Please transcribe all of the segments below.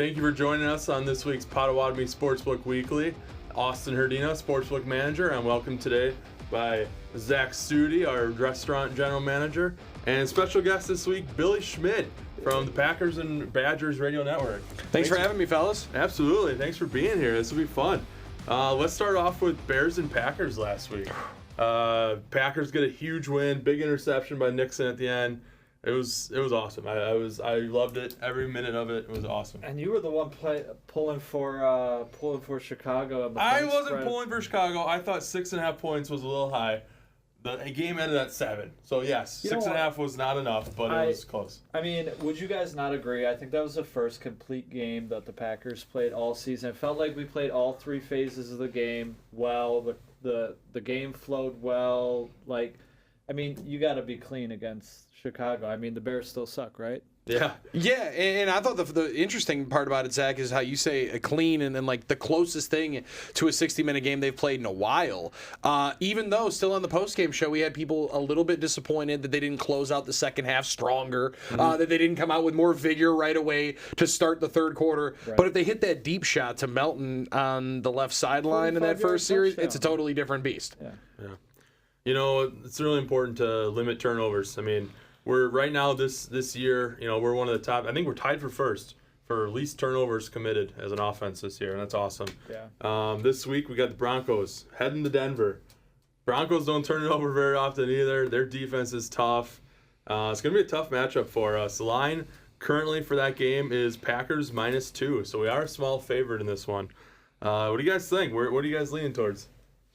Thank you for joining us on this week's Potawatomi Sportsbook Weekly. Austin Herdina, Sportsbook Manager. I'm welcomed today by Zach Stute, our restaurant general manager, and special guest this week, Billy Schmid from the Packers and Badgers Radio Network. Thanks for having me, fellas. Absolutely. Thanks for being here. This will be fun. Let's start off with Bears and Packers last week. Packers get a huge win, big interception by Nixon at the end. It was awesome. I loved it. Every minute of it was awesome. And you were the one pulling for Chicago. I wasn't pulling for Chicago. I thought 6.5 points was a little high. The game ended at 7. So yes, 6.5 was not enough, but it was close. I mean, would you guys not agree? I think that was the first complete game that the Packers played all season. It felt like we played all 3 phases of the game well. The game flowed well. I mean, you got to be clean against Chicago. I mean, the Bears still suck, right? Yeah, and I thought the interesting part about it, Zach, is how you say a clean and then the closest thing to a 60-minute game they've played in a while. Even though still on the post-game show we had people a little bit disappointed that they didn't close out the second half stronger, that they didn't come out with more vigor right away to start the third quarter. Right. But if they hit that deep shot to Melton on the left sideline in that first series, touchdown. It's a totally different beast. Yeah. You know, it's really important to limit turnovers. I mean, we're right now this year, we're one of the top. I think we're tied for first for least turnovers committed as an offense this year, and that's awesome. Yeah. This week we got the Broncos heading to Denver. Broncos don't turn it over very often either. Their defense is tough. It's going to be a tough matchup for us. The line currently for that game is Packers -2, so we are a small favorite in this one. What do you guys think? What are you guys leaning towards?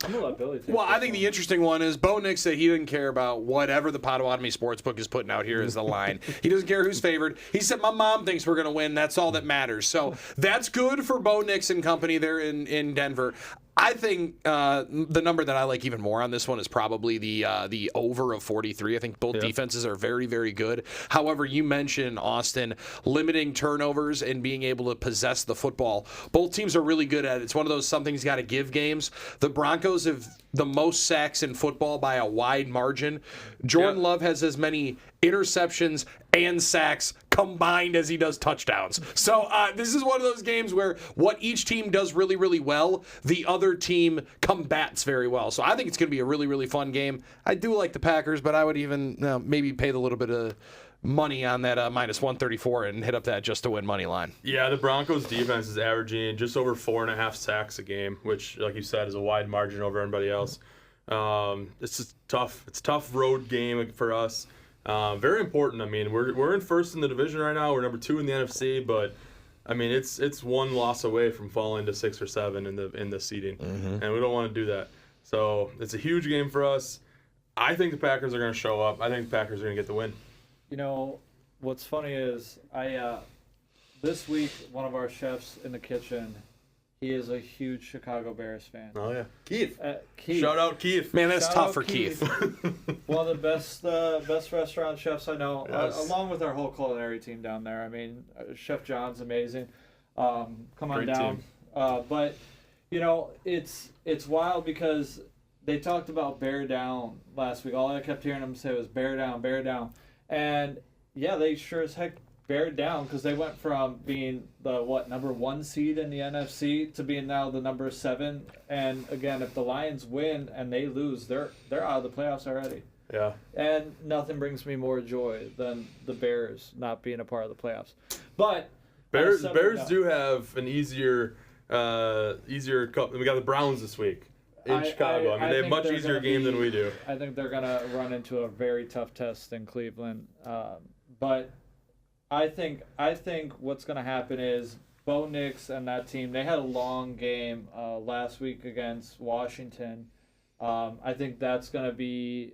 I'm gonna let Billy take Well, I think the interesting one is Bo Nix said he didn't care about whatever the Potawatomi Sportsbook is putting out here as the line. He doesn't care who's favored. He said, my mom thinks we're going to win. That's all that matters. So that's good for Bo Nix and company there in Denver. I think the number that I like even more on this one is probably the over of 43. I think both defenses are very, very good. However, you mentioned, Austin, limiting turnovers and being able to possess the football. Both teams are really good at it. It's one of those something's got to give games. The Broncos have the most sacks in football by a wide margin. Jordan Love has as many interceptions and sacks combined as he does touchdowns. So this is one of those games where what each team does really, really well, the other team combats very well. So I think it's going to be a really, really fun game. I do like the Packers, but I would even maybe pay the little bit of money on that -134 and hit up that just to win money line. Yeah, the Broncos defense is averaging just over 4.5 sacks a game, which, like you said, is a wide margin over everybody else. It's just tough. It's a tough road game for us. Very important. I mean, we're in first in the division right now. We're number 2 in the NFC, but I mean, it's one loss away from falling to 6 or 7 in the seeding, and we don't want to do that. So it's a huge game for us. I think the Packers are going to show up. I think the Packers are going to get the win. You know, what's funny is this week one of our chefs in the kitchen, he is a huge Chicago Bears fan. Oh yeah, Keith. Keith. Shout out Keith. Man, that's Shout tough out for Keith. One of the best restaurant chefs I know, Yes. along with our whole culinary team down there. I mean, Chef John's amazing. Come on Great down. team. But it's wild because they talked about bear down last week. All I kept hearing them say was bear down, bear down. And yeah, they sure as heck bared down because they went from being the number 1 seed in the NFC to being now the number 7. And again, if the Lions win and they lose, they're out of the playoffs already. Yeah. And nothing brings me more joy than the Bears not being a part of the playoffs. But Bears do have an easier cup. We got the Browns this week in Chicago. I mean, they have a much easier game than we do. I think they're going to run into a very tough test in Cleveland. But I think what's going to happen is Bo Nix and that team, they had a long game last week against Washington. I think that's going to be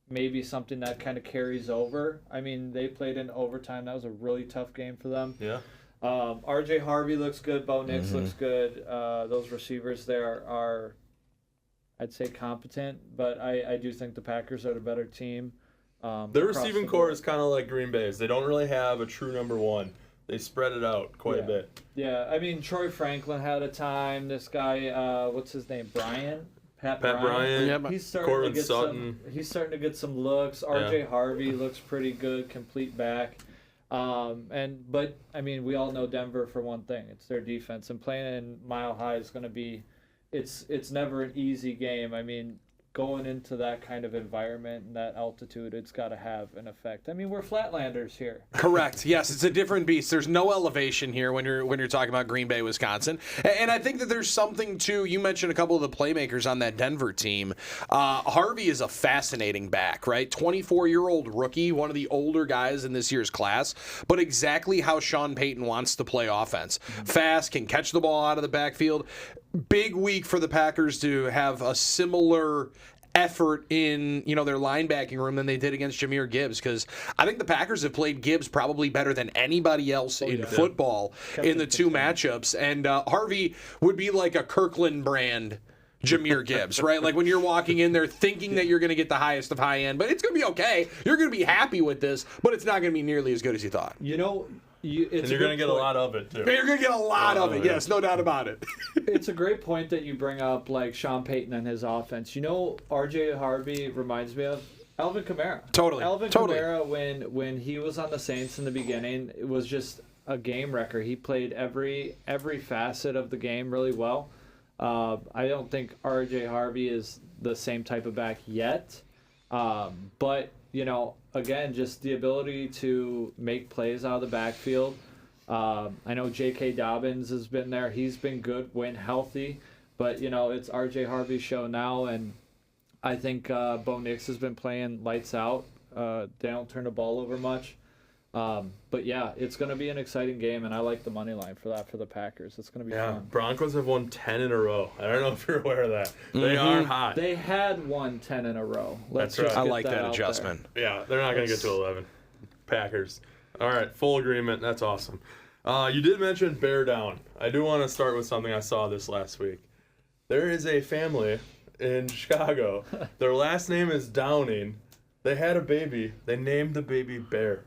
maybe something that kind of carries over. I mean, they played in overtime. That was a really tough game for them. Yeah. R.J. Harvey looks good. Bo Nix looks good. Those receivers there are, I'd say, competent, but I do think the Packers are the better team. Their receiving core is kind of like Green Bay's. They don't really have a true number 1. They spread it out quite a bit. Yeah, I mean, Troy Franklin had a time. This guy, what's his name, Brian? Pat Bryant. Yeah, he's starting to get some looks. R.J. Harvey looks pretty good, complete back. But I mean, we all know Denver for one thing. It's their defense, and playing in Mile High is going to be. It's never an easy game. I mean, going into that kind of environment and that altitude, it's got to have an effect. I mean, we're flatlanders here. Correct. Yes, it's a different beast. There's no elevation here when you're talking about Green Bay, Wisconsin. And I think that there's something to, you mentioned a couple of the playmakers on that Denver team. Harvey is a fascinating back, right? 24-year-old rookie, one of the older guys in this year's class, but exactly how Sean Payton wants to play offense. Fast, can catch the ball out of the backfield. Big week for the Packers to have a similar effort in their linebacking room than they did against Jahmyr Gibbs, because I think the Packers have played Gibbs probably better than anybody else in football in the two matchups, and Harvey would be like a Kirkland brand Jahmyr Gibbs, right? Like when you're walking in there thinking that you're going to get the highest of high end, but it's going to be okay. You're going to be happy with this, but it's not going to be nearly as good as you thought. And you're going to get a lot of it, too. You're going to get a lot of it, yes, no doubt about it. It's a great point that you bring up, like Sean Payton and his offense. R.J. Harvey reminds me of Alvin Kamara. Totally. Kamara, when he was on the Saints in the beginning, it was just a game wrecker. He played every facet of the game really well. I don't think R.J. Harvey is the same type of back yet, but again, just the ability to make plays out of the backfield. I know J.K. Dobbins has been there. He's been good when healthy. But, it's R.J. Harvey's show now. And I think Bo Nix has been playing lights out. They don't turn the ball over much. But, yeah, it's going to be an exciting game. And I like the money line for that for the Packers. It's going to be fun. Broncos have won 10 in a row. I don't know if you're aware of that. They are hot. They had won 10 in a row. That's right. I like that adjustment. Yeah, they're not going to get to 11. Packers. All right, full agreement. That's awesome. You did mention bear down. I do want to start with something I saw this last week. There is a family in Chicago. Their last name is Downing. They had a baby. They named the baby Bear.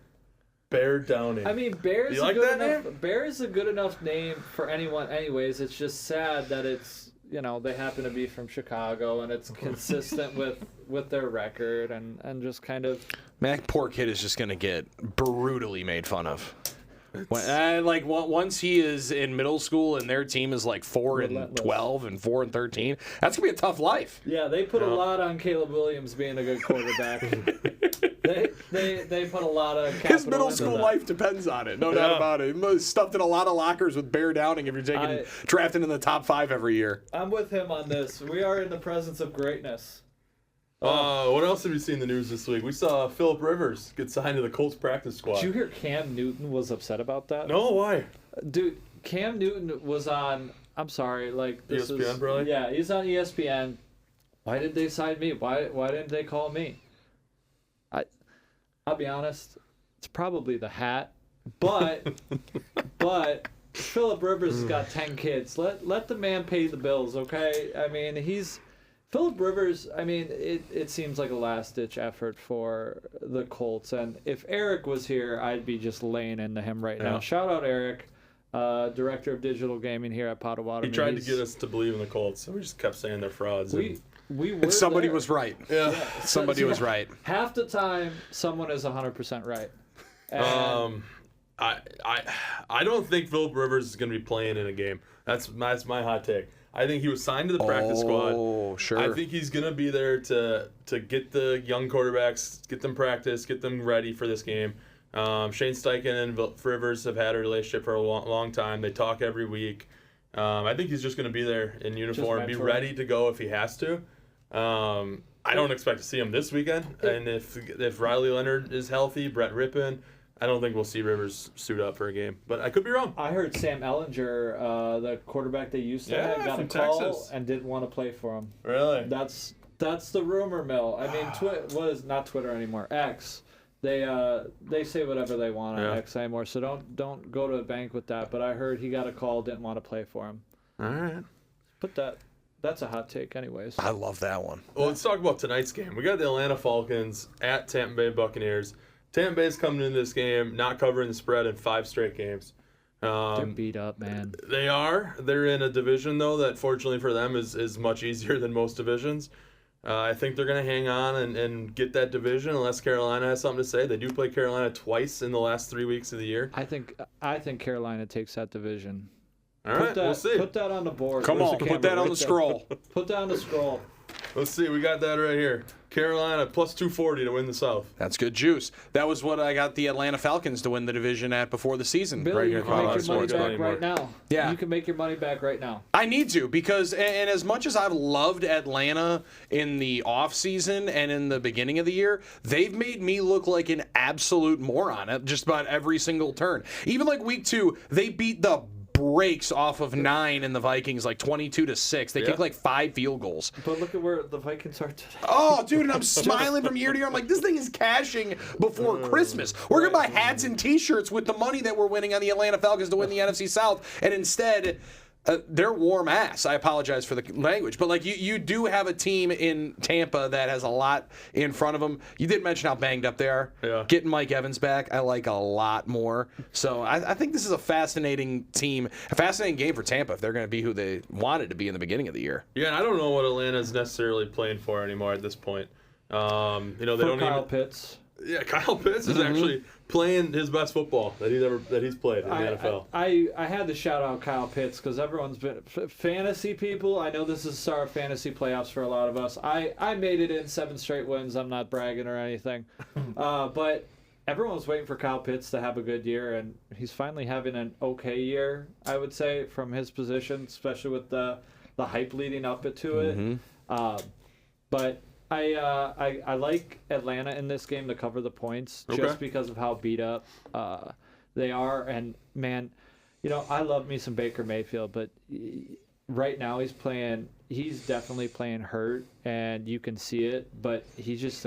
Bear Downing. I mean, Bear is a good enough name for anyone anyways. It's just sad that it's, they happen to be from Chicago and it's consistent with their record and just kind of... Man, that poor kid is just going to get brutally made fun of. Once he is in middle school and their team is like 4-12 and 4-13, that's gonna be a tough life. Yeah, they put a lot on Caleb Williams being a good quarterback. they put a lot of capital his middle school life depends on it, no doubt about it. He stuffed in a lot of lockers with Bear Downing if you're drafting in the top 5 every year. I'm with him on this. We are in the presence of greatness. What else have you seen in the news this week? We saw Phillip Rivers get signed to the Colts practice squad. Did you hear Cam Newton was upset about that? No, why? Dude, Cam Newton was on, I'm sorry, this ESPN, probably? Yeah, he's on ESPN. Why did they sign me? Why didn't they call me? I'll be honest, it's probably the hat, but Phillip Rivers has got 10 kids. Let the man pay the bills, okay? I mean, Phillip Rivers, it seems like a last-ditch effort for the Colts. And if Eric was here, I'd be just laying into him right now. Shout out Eric, Director of Digital Gaming here at Potawatomi. He tried to get us to believe in the Colts, so we just kept saying they're frauds. And somebody was right. Yeah. Somebody was right. Half the time, someone is 100% right. And I don't think Phillip Rivers is going to be playing in a game. That's my hot take. I think he was signed to the practice squad. Oh, sure. I think he's going to be there to get the young quarterbacks, get them practice, get them ready for this game. Shane Steichen and Rivers have had a relationship for a long time. They talk every week. I think he's just going to be there in uniform, be ready to go if he has to. I don't expect to see him this weekend. And if Riley Leonard is healthy, Brett Rippon, I don't think we'll see Rivers suit up for a game, but I could be wrong. I heard Sam Ellinger, the quarterback they used to have, got a call Texas. and didn't want to play for him. Really? That's the rumor mill. I mean, not Twitter anymore? X. They say whatever they want on X anymore, so don't go to the bank with that. But I heard he got a call, didn't want to play for him. All right. But that's a hot take, anyways. I love that one. Well, let's talk about tonight's game. We got the Atlanta Falcons at Tampa Bay Buccaneers. Tampa Bay's coming into this game not covering the spread in 5 straight games. They're beat up, man. They are. They're in a division, though, that fortunately for them is much easier than most divisions. I think they're going to hang on and get that division unless Carolina has something to say. They do play Carolina twice in the last 3 weeks of the year. I think Carolina takes that division. All right, we'll see. Put that on the board. Come on, put that on the scroll. Put that on the scroll. Let's see. We got that right here. Carolina plus 240 to win the South. That's good juice. That was what I got the Atlanta Falcons to win the division at before the season. Billy, right you here can make your money back right now. Yeah. You can make your money back right now. I need to because, and as much as I've loved Atlanta in the offseason and in the beginning of the year, they've made me look like an absolute moron at just about every single turn. Even like week 2, they beat the breaks off of 9 in the Vikings, like 22-6. They kicked like 5 field goals. But look at where the Vikings are today. Oh, dude, and I'm smiling from year to year. I'm like, this thing is cashing before Christmas. We're going to buy hats and T-shirts with the money that we're winning on the Atlanta Falcons to win the NFC South. And instead, they're warm ass. I apologize for the language. But, like, you do have a team in Tampa that has a lot in front of them. You did mention how banged up they are. Yeah. Getting Mike Evans back, I like a lot more. So I think this is a fascinating team, a fascinating game for Tampa if they're going to be who they wanted to be in the beginning of the year. Yeah, and I don't know what Atlanta's necessarily playing for anymore at this point. They don't Kyle even. Pitts. Yeah, Kyle Pitts is actually playing his best football that he's played in the NFL. I had to shout out Kyle Pitts because everyone's been fantasy people. I know this is the start of fantasy playoffs for a lot of us. I made it in 7 straight wins. I'm not bragging or anything, but everyone was waiting for Kyle Pitts to have a good year, and he's finally having an okay year. I would say from his position, especially with the hype leading up to it. But I like Atlanta in this game to cover the points just because of how beat up they are. And, man, I love me some Baker Mayfield, but right now he's definitely playing hurt, and you can see it. But he's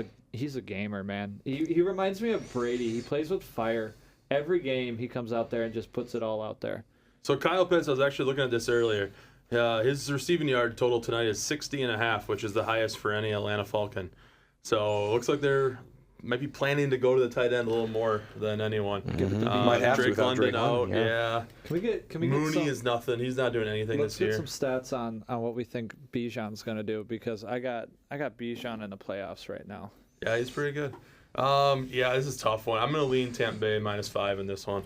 a gamer, man. He reminds me of Brady. He plays with fire. Every game he comes out there and just puts it all out there. So Kyle Pitts, I was actually looking at this earlier. His receiving yard total tonight is 60.5, which is the highest for any Atlanta Falcon. So it looks like they're might be planning to go to the tight end a little more than anyone. Might have Drake to London Drake out. London, Yeah. Can we Mooney get is nothing. He's not doing anything let's this year. get some stats on what we think Bijan's going to do, because I got Bijan in the playoffs right now. Yeah, he's pretty good. This is a tough one. I'm going to lean Tampa Bay -5 in this one.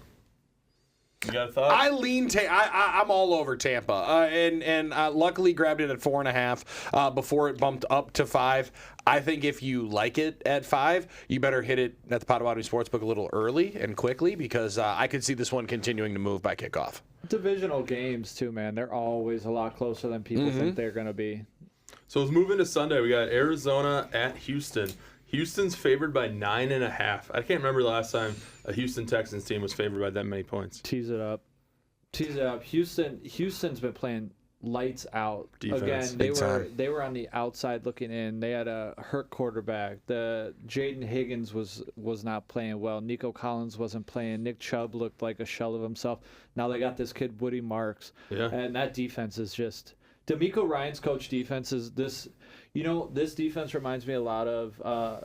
You got a thought? I lean. I'm all over Tampa, and luckily grabbed it at 4.5 before it bumped up to 5. I think if you like it at 5, you better hit it at the Potawatomi Sportsbook a little early and quickly, because I could see this one continuing to move by kickoff. Divisional games too, man. They're always a lot closer than people think they're going to be. So let's move into Sunday. We got Arizona at Houston. Houston's favored by 9.5. I can't remember the last time a Houston Texans team was favored by that many points. Tease it up. Houston's been playing lights out. Defense. Again, they were on the outside looking in. They had a hurt quarterback. The Jaden Higgins was not playing well. Nico Collins wasn't playing. Nick Chubb looked like a shell of himself. Now they got this kid Woody Marks. Yeah. And that defense is just DeMeco Ryans' coach defense is this. This defense reminds me a lot of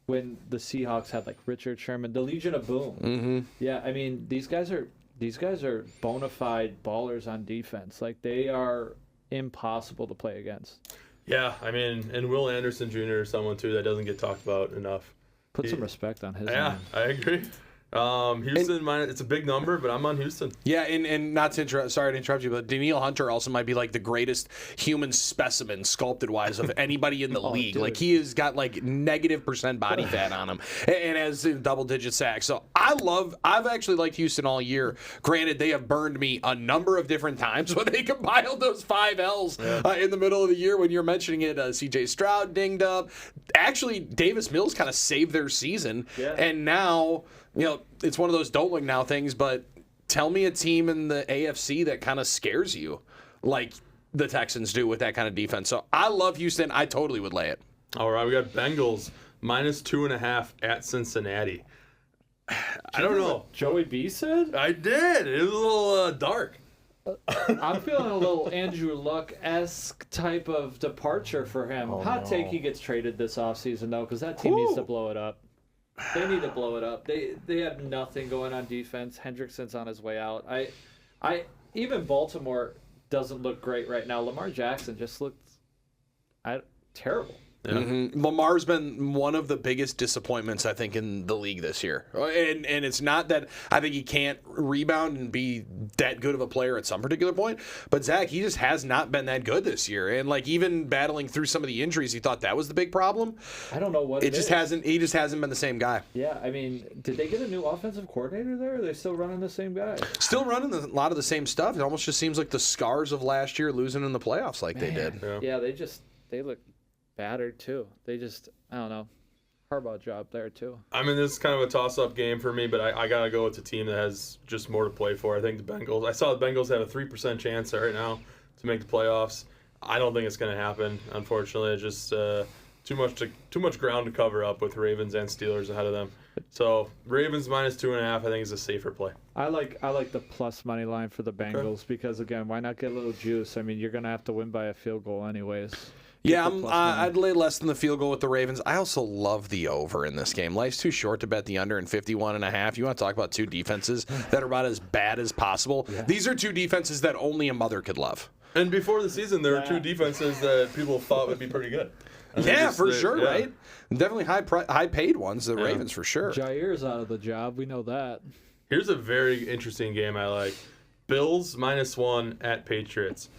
when the Seahawks had like Richard Sherman, the Legion of Boom. Mm-hmm. Yeah, I mean these guys are bona fide ballers on defense. Like, they are impossible to play against. Yeah, I mean, and Will Anderson Jr. is someone too that doesn't get talked about enough. Put some respect on his name. Yeah, I agree. Houston, it's a big number, but I'm on Houston. Yeah, and not to interrupt, sorry to interrupt you, but Daniil Hunter also might be like the greatest human specimen, sculpted wise, of anybody in the league. Dude. Like, he has got like -% body fat on him, and has double-digit sacks. So I've actually liked Houston all year. Granted, they have burned me a number of different times when they compiled those 5 L's in the middle of the year. When you're mentioning it, C.J. Stroud dinged up. Actually, Davis Mills kind of saved their season, and now. It's one of those don't look now things, but tell me a team in the AFC that kind of scares you like the Texans do with that kind of defense. So I love Houston. I totally would lay it. All right, we got Bengals -2.5 at Cincinnati. I don't know. Joey B said? I did. It was a little dark. I'm feeling a little Andrew Luck-esque type of departure for him. Hot take, he gets traded this offseason, though, because that team needs to blow it up. They need to blow it up. They have nothing going on defense. Hendrickson's on his way out. I even Baltimore doesn't look great right now. Lamar Jackson just looked terrible. Yeah. Mm-hmm. Lamar's been one of the biggest disappointments, I think, in the league this year. And it's not that I think he can't rebound and be that good of a player at some particular point, but Zach, he just has not been that good this year. And like even battling through some of the injuries, he thought that was the big problem. I don't know what it just hasn't. He just hasn't been the same guy. Yeah, I mean, did they get a new offensive coordinator there? Or are they still running the same guy? Still running a lot of the same stuff. It almost just seems like the scars of last year losing in the playoffs like they did. Yeah, they look battered too. I don't know. Harbaugh job there too. I mean, this is kind of a toss-up game for me, but I got to go with the team that has just more to play for. I think the Bengals. I saw the Bengals have a 3% chance right now to make the playoffs. I don't think it's going to happen, unfortunately. It's just too much ground to cover up with Ravens and Steelers ahead of them. So Ravens -2.5, I think, is a safer play. I like the plus money line for the Bengals because, again, why not get a little juice? I mean, you're going to have to win by a field goal anyways. Yeah, I'd lay less than the field goal with the Ravens. I also love the over in this game. Life's too short to bet the under in 51.5. You want to talk about two defenses that are about as bad as possible? Yeah. These are two defenses that only a mother could love. And before the season, there were two defenses that people thought would be pretty good. For sure, right? Definitely high-paid ones, the Ravens for sure. Jair's out of the job. We know that. Here's a very interesting game I like. Bills -1 at Patriots.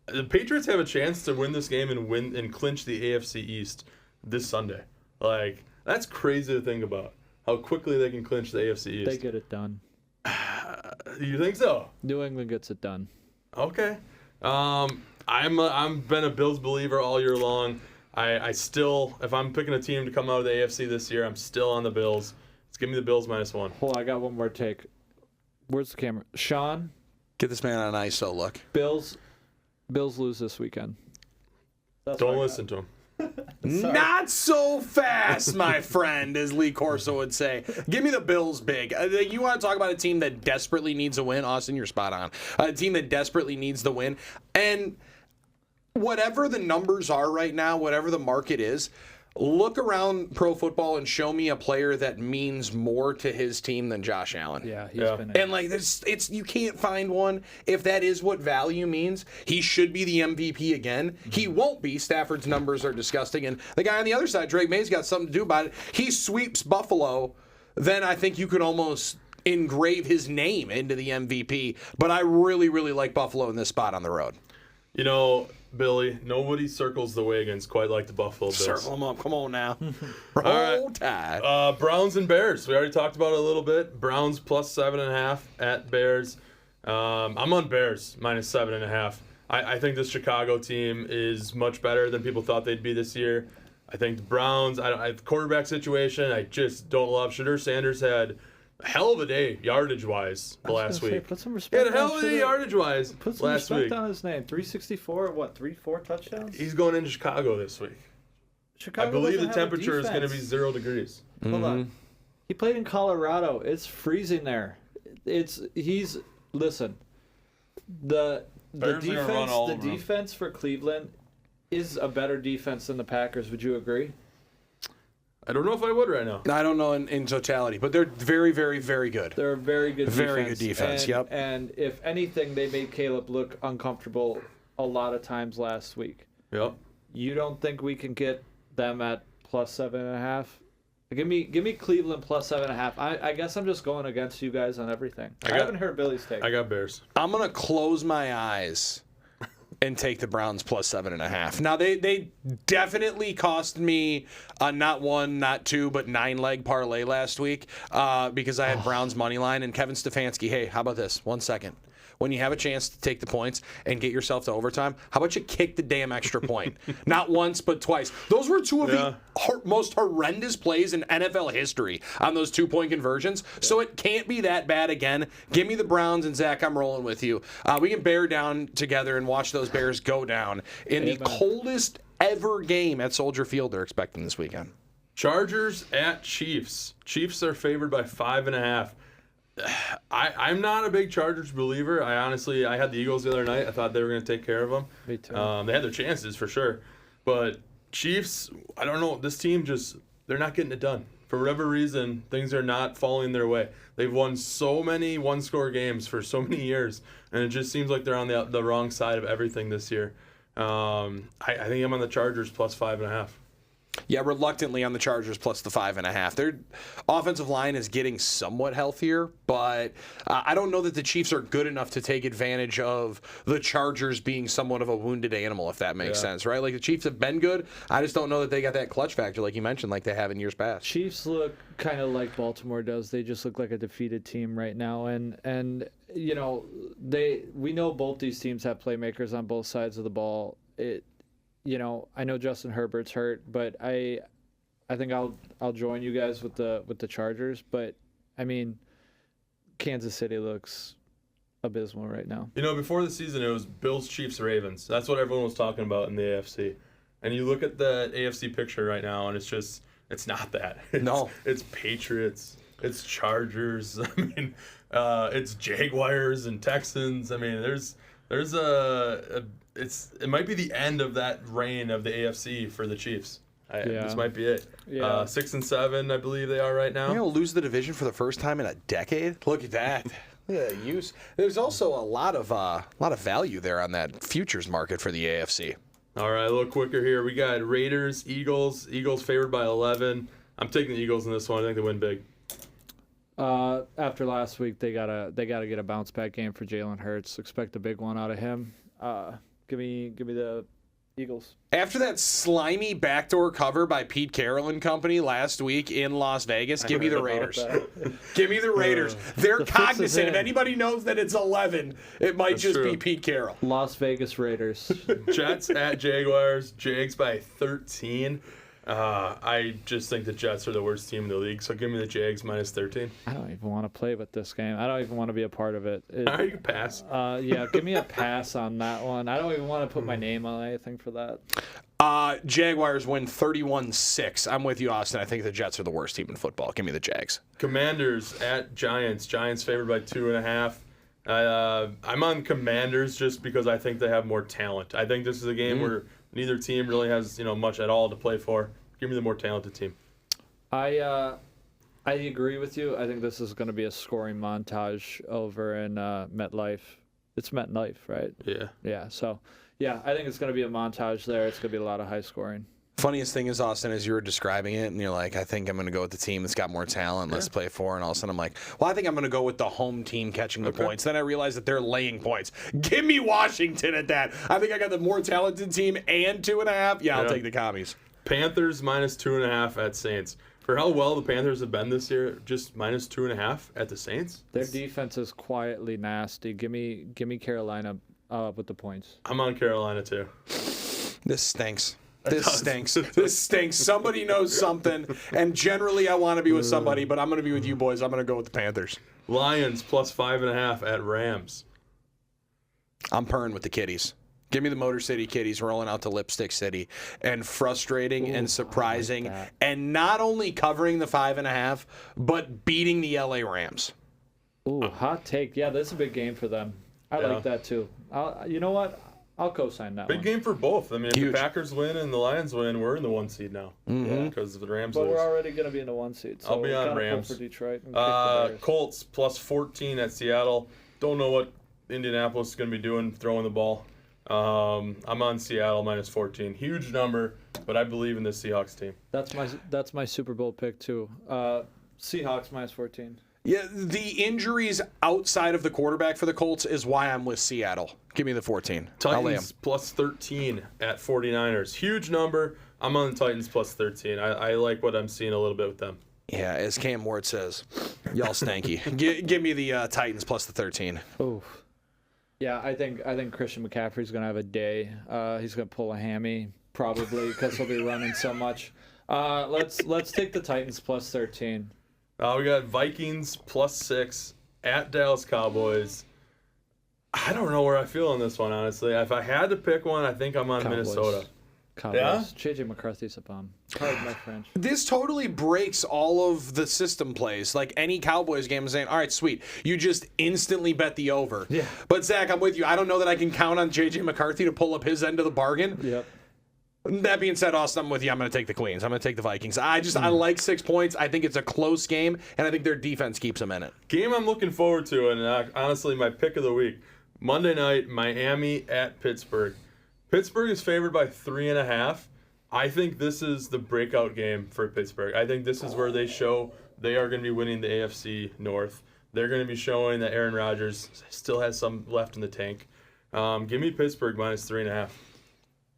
The Patriots have a chance to win this game and clinch the AFC East this Sunday. Like, that's crazy to think about. How quickly they can clinch the AFC East. They get it done. You think so? New England gets it done. Okay. I'm been a Bills believer all year long. I still, if I'm picking a team to come out of the AFC this year, I'm still on the Bills. Let's give me the Bills -1. Hold on, I got one more take. Where's the camera? Sean? Get this man on an ISO look. Bills lose this weekend. Don't listen to him. Not so fast, my friend, as Lee Corso would say. Give me the Bills big. You want to talk about a team that desperately needs a win? Austin, you're spot on. A team that desperately needs the win. And whatever the numbers are right now, whatever the market is, look around pro football and show me a player that means more to his team than Josh Allen. Yeah, he's been. And like it's you can't find one. If that is what value means, he should be the MVP again. Mm-hmm. He won't be. Stafford's numbers are disgusting, and the guy on the other side, Drake May's got something to do about it. He sweeps Buffalo, then I think you could almost engrave his name into the MVP. But I really, really like Buffalo in this spot on the road. You know, Billy, nobody circles the wagons quite like the Buffalo Bills. Circle them up. Come on now. Roll All right. Tide. Browns and Bears. We already talked about it a little bit. Browns +7.5 at Bears. I'm on Bears -7.5. I think this Chicago team is much better than people thought they'd be this year. I think the Browns, quarterback situation, I just don't love. Shadur Sanders had a hell of a day yardage-wise last week. Put some He respect had a hell of a day yardage-wise Put some last respect week. on his name. 364, what, 3-4 touchdowns? He's going into Chicago this week. Chicago I believe the doesn't have a temperature is going to be defense. 0 degrees. Hold on. He played in Colorado. It's freezing there. Listen. The Bears are gonna run all over him. defense for Cleveland is a better defense than the Packers. Would you agree? I don't know if I would right now. I don't know in totality, but they're very, very, very good. They're a very good defense. Very good defense, and, yep. And if anything, they made Caleb look uncomfortable a lot of times last week. Yep. You don't think we can get them at +7.5? Give me Cleveland +7.5. I guess I'm just going against you guys on everything. I haven't heard Billy's take. I got Bears. I'm going to close my eyes and take the Browns +7.5. Now, they definitely cost me not one, not two, but 9-leg parlay last week because I had Browns money line and Kevin Stefanski. Hey, how about this? 1 second. When you have a chance to take the points and get yourself to overtime, how about you kick the damn extra point? Not once, but twice. Those were two of the most horrendous plays in NFL history on those 2-point conversions. Yeah. So it can't be that bad again. Give me the Browns, and Zach, I'm rolling with you. We can bear down together and watch those Bears go down in the coldest ever game at Soldier Field they're expecting this weekend. Chargers at Chiefs. Chiefs are favored by 5.5. I'm not a big Chargers believer. I had the Eagles the other night. I thought they were going to take care of them. Me too. They had their chances for sure. But Chiefs, I don't know. This team they're not getting it done. For whatever reason, things are not falling their way. They've won so many one-score games for so many years, and it just seems like they're on the wrong side of everything this year. I think I'm on the Chargers plus 5.5. Yeah, reluctantly on the Chargers plus the 5.5. Their offensive line is getting somewhat healthier, but I don't know that the Chiefs are good enough to take advantage of the Chargers being somewhat of a wounded animal, if that makes sense, right? Like the Chiefs have been good. I just don't know that they got that clutch factor, like you mentioned, like they have in years past. Chiefs look kind of like Baltimore does. They just look like a defeated team right now, and you know we know both these teams have playmakers on both sides of the ball. You know, I know Justin Herbert's hurt, but I think I'll join you guys with the Chargers. But I mean, Kansas City looks abysmal right now. You know, before the season, it was Bills, Chiefs, Ravens. That's what everyone was talking about in the AFC. And you look at the AFC picture right now, and it's not that. It's Patriots. It's Chargers. I mean, it's Jaguars and Texans. I mean, there's it might be the end of that reign of the AFC for the Chiefs. This might be it. 6-7, I believe they are right now. You're going to lose the division for the first time in a decade? Look at that. Yeah, there's also a lot of value there on that futures market for the AFC. All right, a little quicker here. We got Raiders, Eagles. Eagles favored by 11. I'm taking the Eagles in this one. I think they win big. After last week, they gotta get a bounce back game for Jalen Hurts. Expect a big one out of him. Give me the Eagles. After that slimy backdoor cover by Pete Carroll and company last week in Las Vegas, give me the Raiders. Give me the Raiders. They're cognizant. If anybody knows that it's 11, it might just be Pete Carroll. Las Vegas Raiders. Jets at Jaguars. Jags by 13. I just think the Jets are the worst team in the league, so give me the Jags minus 13. I don't even want to play with this game. I don't even want to be a part of it. All right, you can pass. Yeah, give me a pass on that one. I don't even want to put my name on anything for that. Jaguars win 31-6. I'm with you, Austin. I think the Jets are the worst team in football. Give me the Jags. Commanders at Giants. Giants favored by 2.5. I'm on Commanders just because I think they have more talent. I think this is a game where neither team really has much at all to play for. Give me the more talented team. I agree with you. I think this is going to be a scoring montage over in MetLife. It's MetLife, right? Yeah. Yeah. So, yeah, I think it's going to be a montage there. It's going to be a lot of high scoring. Funniest thing is, Austin, as you were describing it, and you're like, I think I'm going to go with the team that's got more talent. Let's play for. And all of a sudden I'm like, well, I think I'm going to go with the home team catching the points. Then I realized that they're laying points. Give me Washington at that. I think I got the more talented team and 2.5. Yeah, I'll take the Commies. Panthers minus 2.5 at Saints. For how well the Panthers have been this year, just minus 2.5 at the Saints? Their defense is quietly nasty. Give me Carolina with the points. I'm on Carolina too. This stinks. This stinks. Somebody knows something, and generally I want to be with somebody, but I'm going to be with you boys. I'm going to go with the Panthers. Lions plus 5.5 at Rams. I'm purring with the Kitties. Give me the Motor City Kitties rolling out to Lipstick City, and frustrating and surprising, and not only covering the 5.5, but beating the LA Rams. Ooh, hot take. Yeah, this is a big game for them. I like that too. You know what? I'll co-sign that Big one. game for both. I mean, if Huge. the Packers win and the Lions win, we're in the 1 seed now. Because the Rams But lose. we're already going to be in the 1 seed. So I'll be on Rams. For Detroit and kick the Bears. Colts plus 14 at Seattle. Don't know what Indianapolis is going to be doing throwing the ball. I'm on Seattle minus 14. Huge number, but I believe in the Seahawks team. That's my Super Bowl pick too. Seahawks minus 14. Yeah, the injuries outside of the quarterback for the Colts is why I'm with Seattle. Give me the 14. Titans plus 13 at 49ers. Huge number. I'm on the Titans plus 13. I like what I'm seeing a little bit with them. Yeah, as Cam Ward says, y'all stanky. Give me the Titans plus the 13. Oof. Yeah, I think Christian McCaffrey's gonna have a day. He's gonna pull a hammy probably because he'll be running so much. Let's take the Titans plus 13. We got Vikings plus 6 at Dallas Cowboys. I don't know where I feel on this one, honestly. If I had to pick one, I think I'm on Minnesota. Cowboys. Yeah? JJ McCarthy's a bomb. Pardon my French. This totally breaks all of the system plays. Like any Cowboys game is saying, all right, sweet. You just instantly bet the over. Yeah. But, Zach, I'm with you. I don't know that I can count on JJ McCarthy to pull up his end of the bargain. Yep. That being said, Austin, I'm with you. I'm going to take the Queens. I'm going to take the Vikings. I like 6 points. I think it's a close game, and I think their defense keeps them in it. Game I'm looking forward to, and honestly, my pick of the week. Monday night, Miami at Pittsburgh. Pittsburgh is favored by 3.5. I think this is the breakout game for Pittsburgh. I think this is where they show they are going to be winning the AFC North. They're going to be showing that Aaron Rodgers still has some left in the tank. Give me Pittsburgh minus 3.5.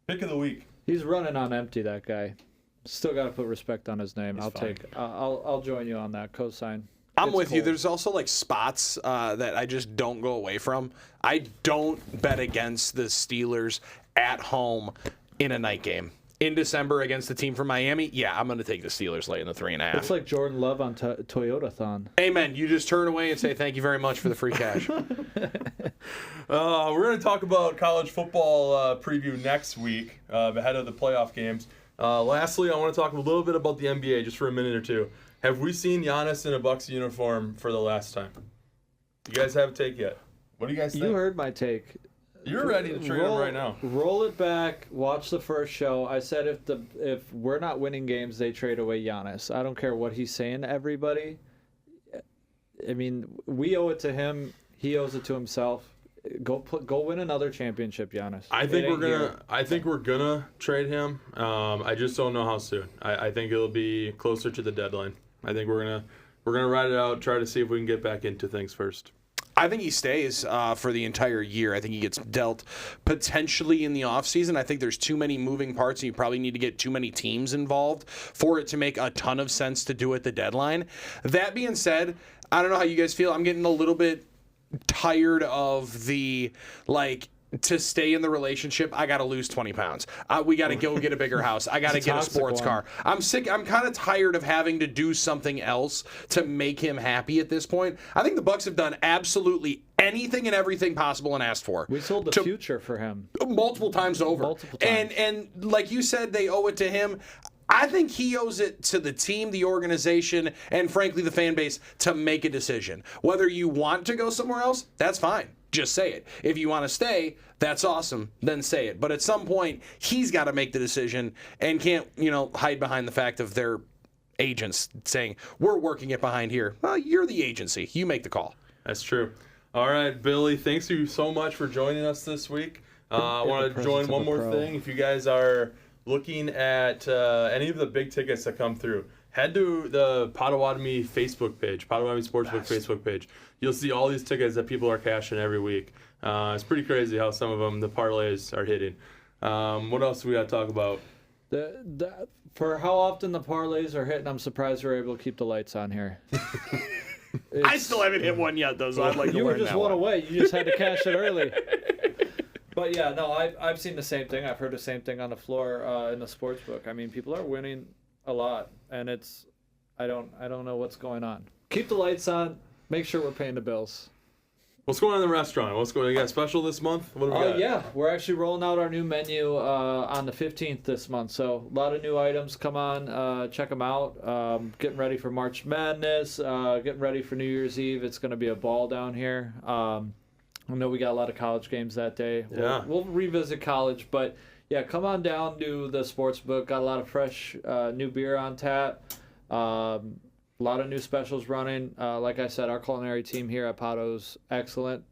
Pick of the week. He's running on empty, that guy. Still got to put respect on his name. I'll join you on that. Cosign. I'm with you. There's also like spots that I just don't go away from. I don't bet against the Steelers at home in a night game. In December against the team from Miami, yeah, I'm going to take the Steelers late in the 3.5. It's like Jordan Love on Toyota-thon. Amen. You just turn away and say thank you very much for the free cash. We're going to talk about college football preview next week ahead of the playoff games. Lastly, I want to talk a little bit about the NBA just for a minute or two. Have we seen Giannis in a Bucks uniform for the last time? You guys have a take yet? What do you guys think? You heard my take. You're ready to trade him right now. Roll it back. Watch the first show. I said if we're not winning games, they trade away Giannis. I don't care what he's saying to everybody. I mean, we owe it to him. He owes it to himself. Go win another championship, Giannis. I think we're gonna trade him. I just don't know how soon. I think it'll be closer to the deadline. I think we're gonna ride it out. Try to see if we can get back into things first. I think he stays for the entire year. I think he gets dealt potentially in the offseason. I think there's too many moving parts, and you probably need to get too many teams involved for it to make a ton of sense to do at the deadline. That being said, I don't know how you guys feel. I'm getting a little bit tired of the, to stay in the relationship, I got to lose 20 pounds. We got to go get a bigger house. I got to get a sports car. I'm sick. I'm kind of tired of having to do something else to make him happy at this point. I think the Bucks have done absolutely anything and everything possible and asked for. We sold the future for him. Multiple times over. Multiple times. And like you said, they owe it to him. I think he owes it to the team, the organization, and frankly the fan base to make a decision. Whether you want to go somewhere else, that's fine. Just say it. If you want to stay, that's awesome. Then say it. But at some point, he's got to make the decision and can't, hide behind the fact of their agents saying, we're working it behind here. Well, you're the agency. You make the call. That's true. All right, Billy, thanks you so much for joining us this week. I want to join one more thing. If you guys are looking at any of the big tickets that come through, head to the Potawatomi Facebook page, Potawatomi Sportsbook Facebook page. You'll see all these tickets that people are cashing every week. It's pretty crazy how some of them, the parlays, are hitting. What else do we got to talk about? For how often the parlays are hitting, I'm surprised we're able to keep the lights on here. I still haven't hit one yet, though, so I'd like to You learn were just that one away. You just had to cash it early. But yeah, no, I've seen the same thing. I've heard the same thing on the floor in the sports book. I mean, people are winning a lot, and I don't know what's going on. Keep the lights on. Make sure we're paying the bills. What's going on in the restaurant? What's going on? You got a special this month? What do we got? Yeah, we're actually rolling out our new menu on the 15th this month. So a lot of new items. Come on, check them out. Getting ready for March Madness. Getting ready for New Year's Eve. It's going to be a ball down here. I know we got a lot of college games that day. We'll revisit college, but yeah, come on down to the Sportsbook. Got a lot of fresh new beer on tap. A lot of new specials running. Like I said, our culinary team here at Pato's excellent.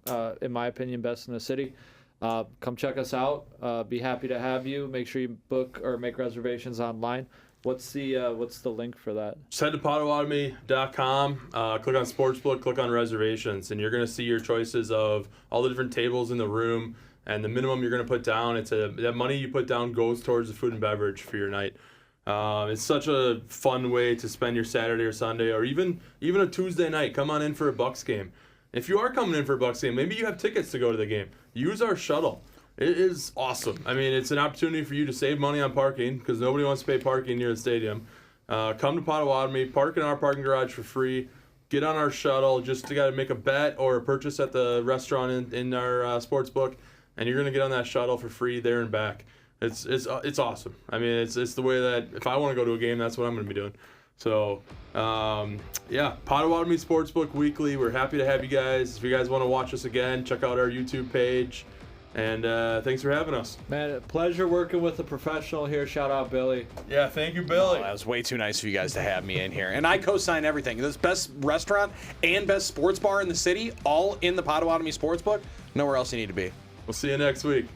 In my opinion, best in the city. Come check us out. Be happy to have you. Make sure you book or make reservations online. What's the link for that? Just head to Potawatomi.com, click on Sportsbook, click on reservations, and you're going to see your choices of all the different tables in the room and the minimum you're going to put down. That money you put down goes towards the food and beverage for your night. It's such a fun way to spend your Saturday or Sunday, or even a Tuesday night. Come on in for a Bucks game. If you are coming in for a Bucks game, maybe you have tickets to go to the game. Use our shuttle. It is awesome. I mean, it's an opportunity for you to save money on parking because nobody wants to pay parking near the stadium. Come to Potawatomi, park in our parking garage for free. Get on our shuttle. Just got to make a bet or a purchase at the restaurant in our sports book, and you're gonna get on that shuttle for free there and back. It's awesome. I mean, it's the way that if I want to go to a game, that's what I'm going to be doing. So, Potawatomi Sportsbook Weekly. We're happy to have you guys. If you guys want to watch us again, check out our YouTube page. And thanks for having us. Man, a pleasure working with a professional here. Shout out, Billy. Yeah, thank you, Billy. Oh, that was way too nice of you guys to have me in here. And I co-sign everything. This best restaurant and best sports bar in the city, all in the Potawatomi Sportsbook. Nowhere else you need to be. We'll see you next week.